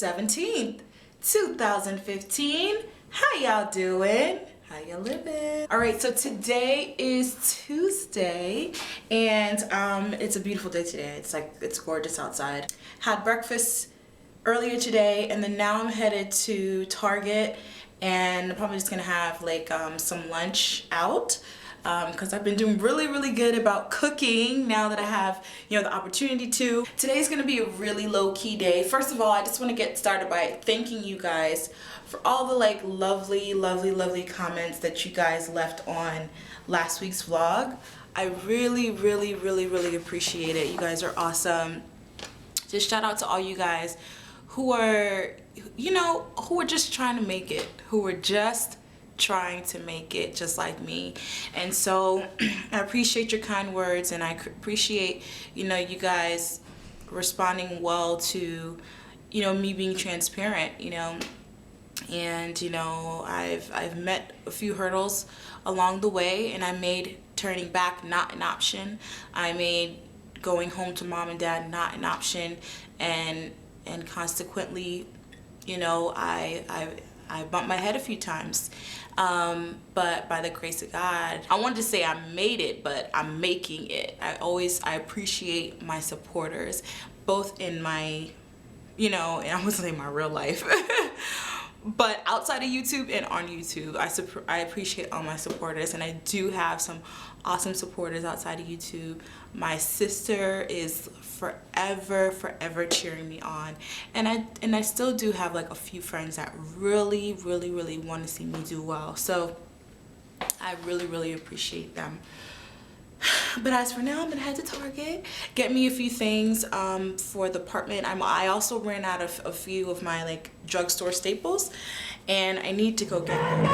17th, 2015. How y'all doing? How you living? All right, so today is Tuesday, and it's a beautiful day today. It's gorgeous outside. Had breakfast earlier today, and then now I'm headed to Target, and I'm probably just gonna have like some lunch out. Because I've been doing really good about cooking now that I have, the opportunity to. Today's gonna be a really low-key day. First of all, I just want to get started by thanking you guys for all the lovely comments that you guys left on last week's vlog. I really appreciate it. You guys are awesome. Just shout out to all you guys who are, who are just trying to make it, who are just trying to make it just like me. And so I appreciate your kind words, and I appreciate you guys responding well to me being transparent, and I've met a few hurdles along the way, and I made turning back not an option. I made going home to mom and dad not an option, and consequently I bumped my head a few times, but by the grace of God, I wanted to say I made it, but I'm making it. I appreciate my supporters, both in my, and I wasn't in my real life, but outside of YouTube and on YouTube. I appreciate all my supporters, and I do have some awesome supporters outside of YouTube. My sister is forever cheering me on, and I still do have like a few friends that really want to see me do well, so I really appreciate them. But as for now, I'm gonna head to Target, get me a few things for the apartment. I also ran out of a few of my like drugstore staples, and I need to go get them.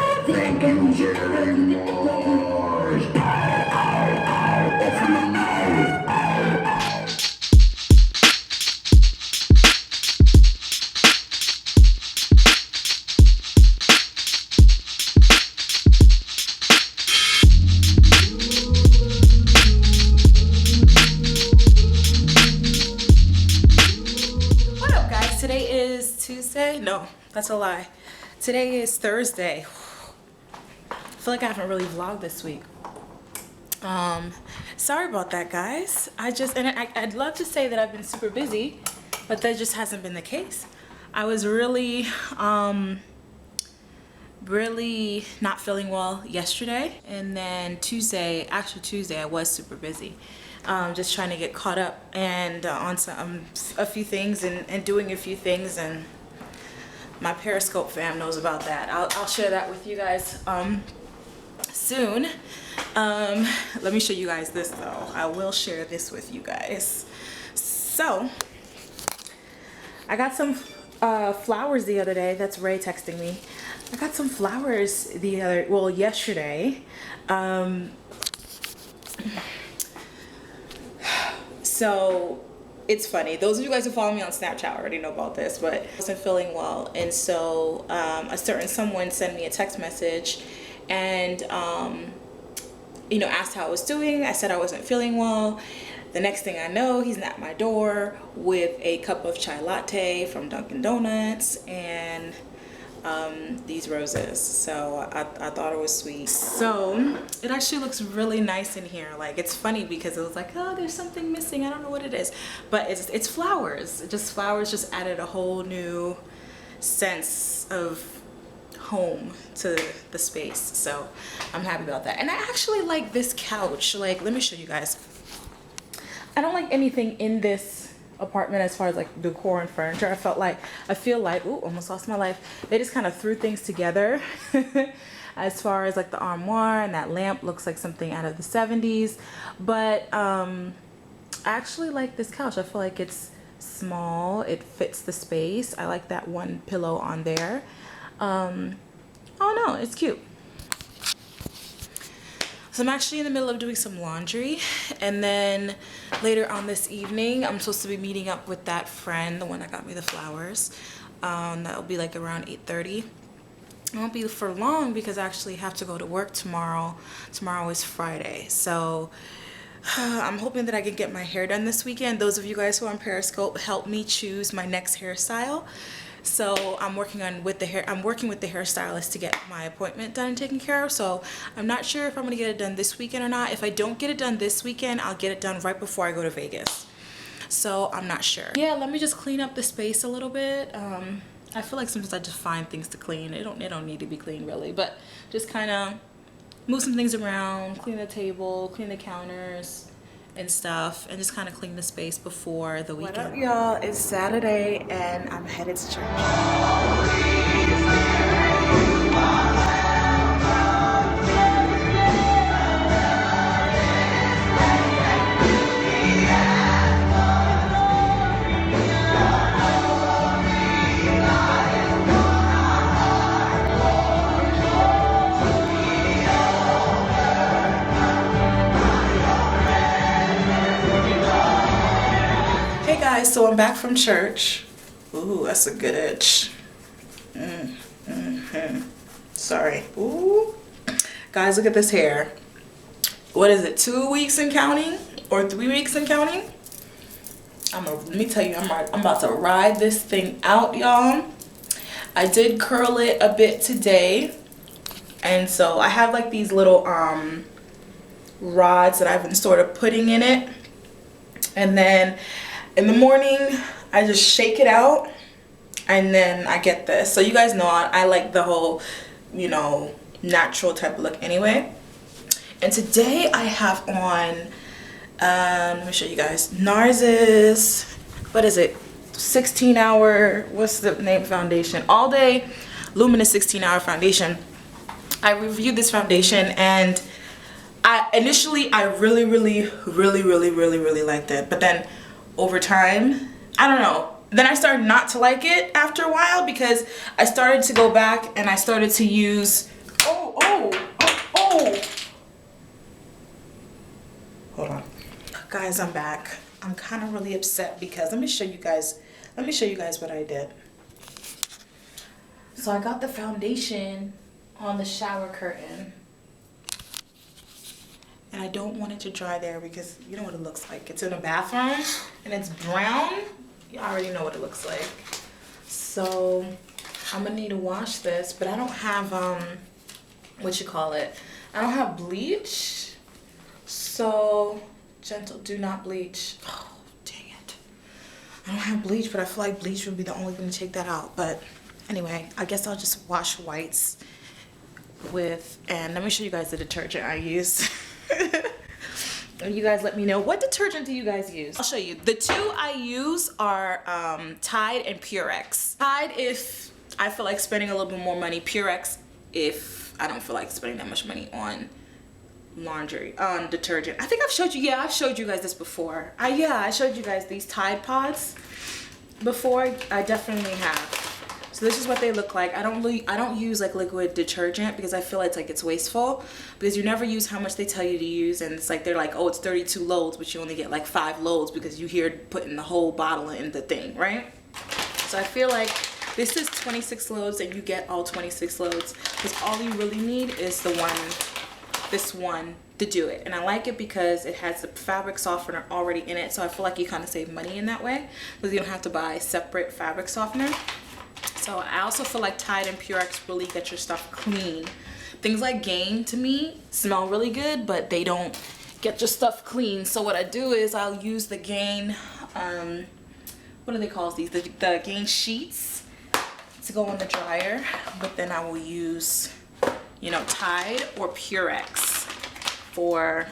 Today is Tuesday? No, that's a lie. Today is Thursday. I feel like I haven't really vlogged this week. Sorry about that, guys. I'd love to say that I've been super busy, but that just hasn't been the case. I was really not feeling well yesterday, and then Tuesday, I was super busy. Just trying to get caught up and on a few things and doing a few things, and my Periscope fam knows about that. I'll share that with you guys soon. Let me show you guys this though. I will share this with you guys. So I got some flowers the other day. That's Ray texting me. I got some flowers yesterday. So it's funny. Those of you guys who follow me on Snapchat already know about this, but I wasn't feeling well, and so a certain someone sent me a text message and asked how I was doing. I said I wasn't feeling well. The next thing I know, he's at my door with a cup of chai latte from Dunkin' Donuts and these roses. So I thought it was sweet. So it actually looks really nice in here. Like, it's funny because it was like, oh, there's something missing, I don't know what it is, but it's flowers. Flowers just added a whole new sense of home to the space, so I'm happy about that. And I actually like this couch. Like, let me show you guys. I don't like anything in this apartment as far as like decor and furniture. I feel like ooh, almost lost my life. They just kind of threw things together. As far as like the armoire, and that lamp looks like something out of the 70s, but I actually like this couch. I feel like it's small, it fits the space. I like that one pillow on there. Oh no, it's cute. So I'm actually in the middle of doing some laundry, and then later on this evening I'm supposed to be meeting up with that friend, the one that got me the flowers. That'll be like around 8:30. It won't be for long because I actually have to go to work tomorrow. Tomorrow is Friday, so I'm hoping that I can get my hair done this weekend. Those of you guys who are on Periscope, help me choose my next hairstyle, So I'm working with the hairstylist to get my appointment done and taken care of. So I'm not sure if I'm gonna get it done this weekend or not. If I don't get it done this weekend, I'll get it done right before I go to Vegas. So I'm not sure. Yeah, let me just clean up the space a little bit. I feel like sometimes I just find things to clean. It don't need to be clean really, but just kind of move some things around, clean the table, clean the counters and stuff, and just kind of clean the space before the weekend. What up, y'all? It's Saturday and I'm headed to church. Hey guys, so I'm back from church. Ooh, that's a good itch. Sorry. Ooh. Guys, look at this hair. What is it, 2 weeks and counting? Or 3 weeks and counting? Let me tell you, I'm about to ride this thing out, y'all. I did curl it a bit today. And so I have like these little rods that I've been sort of putting in it. And then in the morning, I just shake it out, and then I get this. So you guys know I like the whole, you know, natural type of look anyway. And today I have on, let me show you guys, NARS's, what is it, 16-hour, what's the name, foundation? All Day Luminous 16-hour foundation. I reviewed this foundation, and initially I really liked it, but then over time, I don't know, then I started not to like it after a while, because I started to go back and I started to use, hold on guys, I'm back. I'm kind of really upset because let me show you guys what I did. So I got the foundation on the shower curtain, and I don't want it to dry there because you know what it looks like. It's in a bathroom and it's brown. You already know what it looks like. So I'm gonna need to wash this, but I don't have what you call it, I don't have bleach. So gentle, do not bleach. Oh dang it, I don't have bleach, but I feel like bleach would be the only thing to take that out. But anyway, I guess I'll just wash whites with, and let me show you guys the detergent I use. And you guys let me know, what detergent do you guys use? I'll show you. The two I use are Tide and Purex. Tide if I feel like spending a little bit more money. Purex if I don't feel like spending that much money on laundry, on detergent. I think I've showed you, yeah, I've showed you guys this before. I showed you guys these Tide pods before. I definitely have. So this is what they look like. I don't use like liquid detergent because I feel it's wasteful, because you never use how much they tell you to use, and it's like they're like, oh, it's 32 loads, but you only get like 5 loads because you hear putting the whole bottle in the thing, right? So I feel like this is 26 loads and you get all 26 loads, because all you really need is this one to do it. And I like it because it has the fabric softener already in it, so I feel like you kind of save money in that way because you don't have to buy separate fabric softener. So I also feel like Tide and Purex really get your stuff clean. Things like Gain to me smell really good, but they don't get your stuff clean. So what I do is I'll use the Gain, what do they call these? The Gain sheets to go in the dryer, but then I will use, you know, Tide or Purex for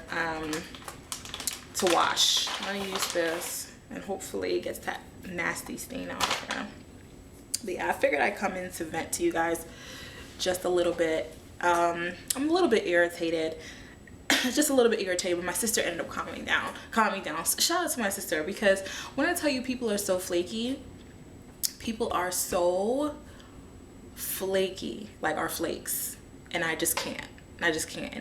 to wash. I'm gonna use this and hopefully it gets that nasty stain out of there. But yeah, I figured I'd come in to vent to you guys just a little bit. I'm a little bit irritated, just a little bit irritated, but my sister ended up calming me down. So shout out to my sister, because when I tell you people are so flaky, people are so flaky, like our flakes, and I just can't. I just can't.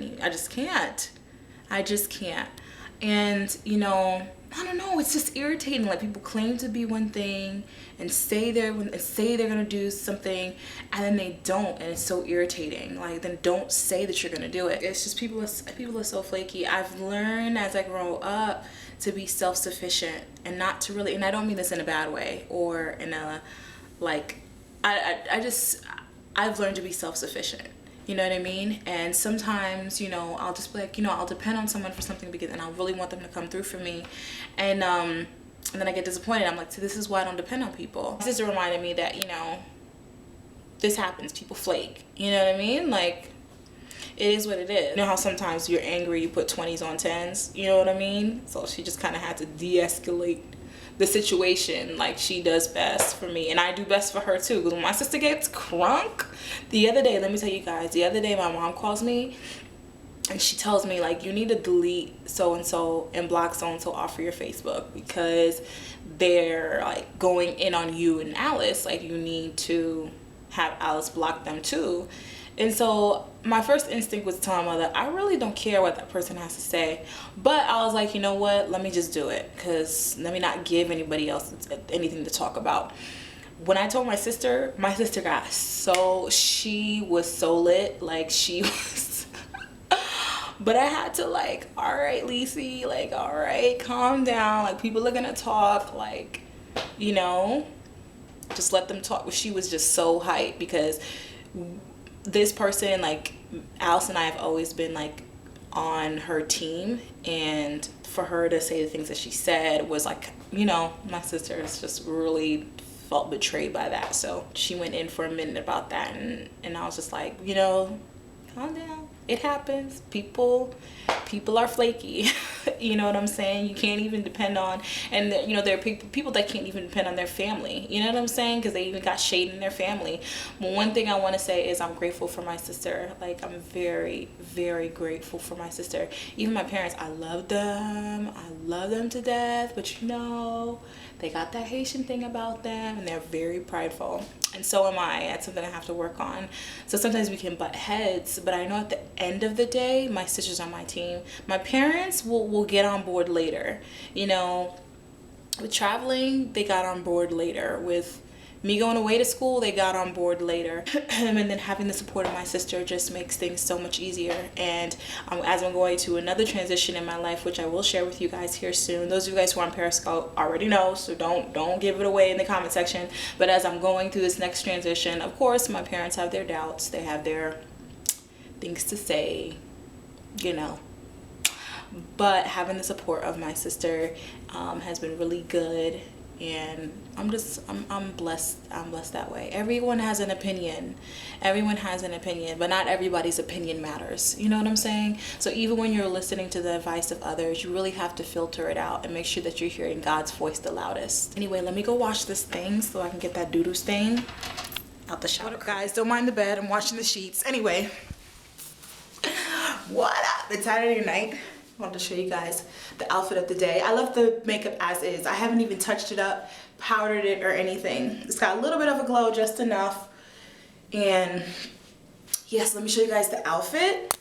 And you know, I don't know, it's just irritating. Like, people claim to be one thing and say they're gonna do something, and then they don't, and it's so irritating. Like, then don't say that you're gonna do it. It's just people are so flaky. I've learned as I grow up to be self-sufficient and not to really, and I don't mean this in a bad way or in a like I've learned to be self-sufficient. You know what I mean? And sometimes, you know, I'll just be like, you know, I'll depend on someone for something because, and I really want them to come through for me. And then I get disappointed. I'm like, see, this is why I don't depend on people. My sister reminded me that, you know, this happens. People flake. You know what I mean? Like, it is what it is. You know how sometimes you're angry, you put 20s on 10s? You know what I mean? So she just kind of had to de-escalate the situation like she does best for me, and I do best for her too. Because when my sister gets crunk, the other day, let me tell you guys, the other day my mom calls me and she tells me like, you need to delete so and so and block so and so off of your Facebook because they're like going in on you and Alice. Like, you need to have Alice block them too. And so my first instinct was to tell my mother, I really don't care what that person has to say. But I was like, you know what? Let me just do it, because let me not give anybody else anything to talk about. When I told my sister got so, she was so lit. Like, she was, but I had to like, all right, Lacey, like, all right, calm down. Like, people are going to talk, like, you know, just let them talk. She was just so hyped because this person, like, Alice and I have always been like on her team, and for her to say the things that she said was like, you know, my sister has just really felt betrayed by that. So she went in for a minute about that, and I was just like, you know, calm down. It happens. People are flaky. You know what I'm saying? You can't even depend on, and you know, there are people that can't even depend on their family. You know what I'm saying? Because they even got shade in their family. But one thing I want to say is I'm grateful for my sister. Like, I'm very, very grateful for my sister. Even my parents, I love them. I love them to death. But you know, they got that Haitian thing about them, and they're very prideful. And so am I. That's something I have to work on. So sometimes we can butt heads, but I know at the end of the day, my sister's on my team. My parents will get on board later. You know, with traveling, they got on board later. With me going away to school, they got on board later. And then having the support of my sister just makes things so much easier. And as I'm going to another transition in my life, which I will share with you guys here soon. Those of you guys who are on Periscope already know, so don't give it away in the comment section. But as I'm going through this next transition, of course, my parents have their doubts. They have their things to say, you know. But having the support of my sister has been really good. And I'm blessed. I'm blessed that way. Everyone has an opinion. Everyone has an opinion, but not everybody's opinion matters. You know what I'm saying? So even when you're listening to the advice of others, you really have to filter it out and make sure that you're hearing God's voice the loudest. Anyway, let me go wash this thing so I can get that doo-doo stain out the shower. What up, guys? Don't mind the bed. I'm washing the sheets. Anyway, what up? It's Saturday night. I wanted to show you guys the outfit of the day. I love the makeup as is. I haven't even touched it up, powdered it, or anything. It's got a little bit of a glow, just enough. And yes, let me show you guys the outfit.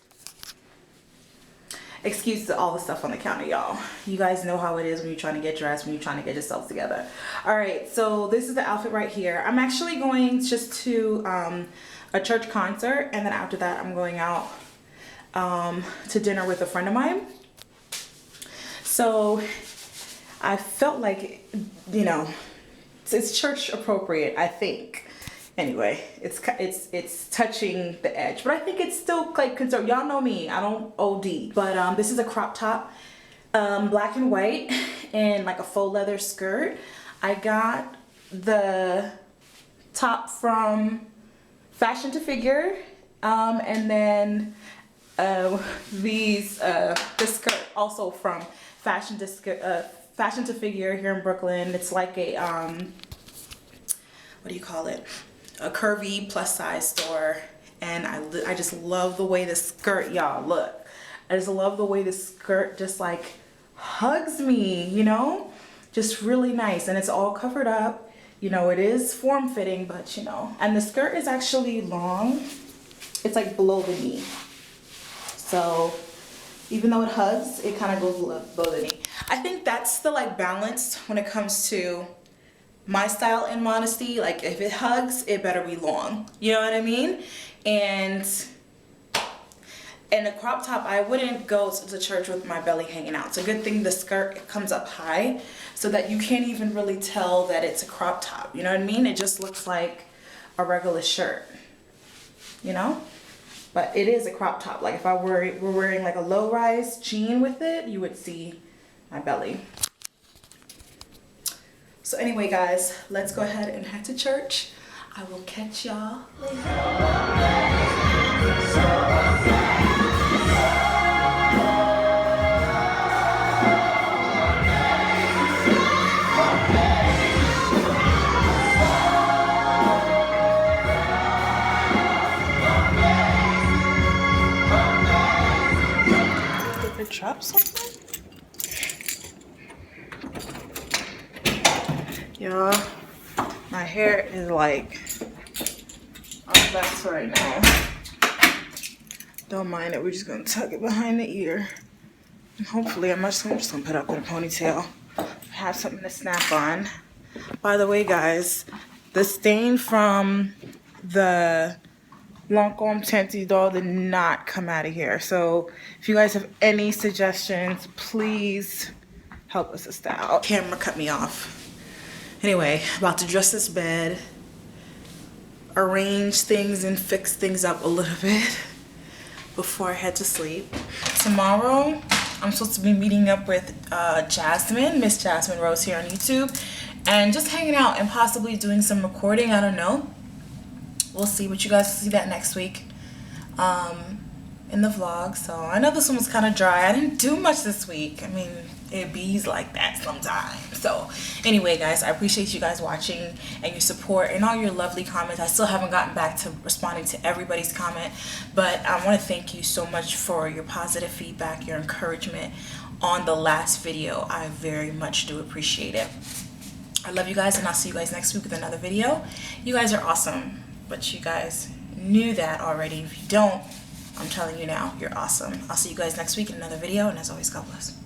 Excuse all the stuff on the counter, y'all. You guys know how it is when you're trying to get dressed, when you're trying to get yourself together. All right, so this is the outfit right here. I'm actually going just to a church concert, and then after that, I'm going out to dinner with a friend of mine. So I felt like, you know, it's church appropriate, I think. Anyway, it's touching the edge, but I think it's still like conservative. Y'all know me, I don't OD. But this is a crop top, black and white, and like a faux leather skirt. I got the top from Fashion to Figure, and then the skirt also from Fashion to Figure here in Brooklyn. It's like a what do you call it? A curvy plus size store, and I just love the way the skirt, y'all, look. I just love the way the skirt just like hugs me, you know, just really nice, and it's all covered up. You know, it is form-fitting, but you know, and the skirt is actually long. It's like below the knee. So even though it hugs, it kind of goes below the knee. I think that's the like balance when it comes to my style and modesty. Like, if it hugs, it better be long. You know what I mean? And in a crop top, I wouldn't go to church with my belly hanging out. It's a good thing the skirt comes up high so that you can't even really tell that it's a crop top. You know what I mean? It just looks like a regular shirt, you know? But it is a crop top. Like if I were wearing like a low-rise jean with it, you would see my belly. So anyway, guys, let's go ahead and head to church. I will catch y'all later. Drop something? Y'all, my hair is like a mess right now. Don't mind it, we're just gonna tuck it behind the ear. And hopefully, I'm just gonna put up in a ponytail. Have something to snap on. By the way, guys, the stain from the Lancome Teintée doll did not come out of here. So if you guys have any suggestions, please help us with that. Camera cut me off. Anyway, about to dress this bed, arrange things and fix things up a little bit before I head to sleep. Tomorrow, I'm supposed to be meeting up with Jasmine, Miss Jasmine Rose here on YouTube, and just hanging out and possibly doing some recording. I don't know. We'll see, but you guys will see that next week in the vlog. So I know this one was kind of dry. I didn't do much this week. I mean, it bees like that sometimes. So anyway, guys, I appreciate you guys watching and your support and all your lovely comments. I still haven't gotten back to responding to everybody's comment, but I want to thank you so much for your positive feedback, your encouragement on the last video. I very much do appreciate it. I love you guys, and I'll see you guys next week with another video. You guys are awesome. But you guys knew that already. If you don't, I'm telling you now, you're awesome. I'll see you guys next week in another video, and as always, God bless.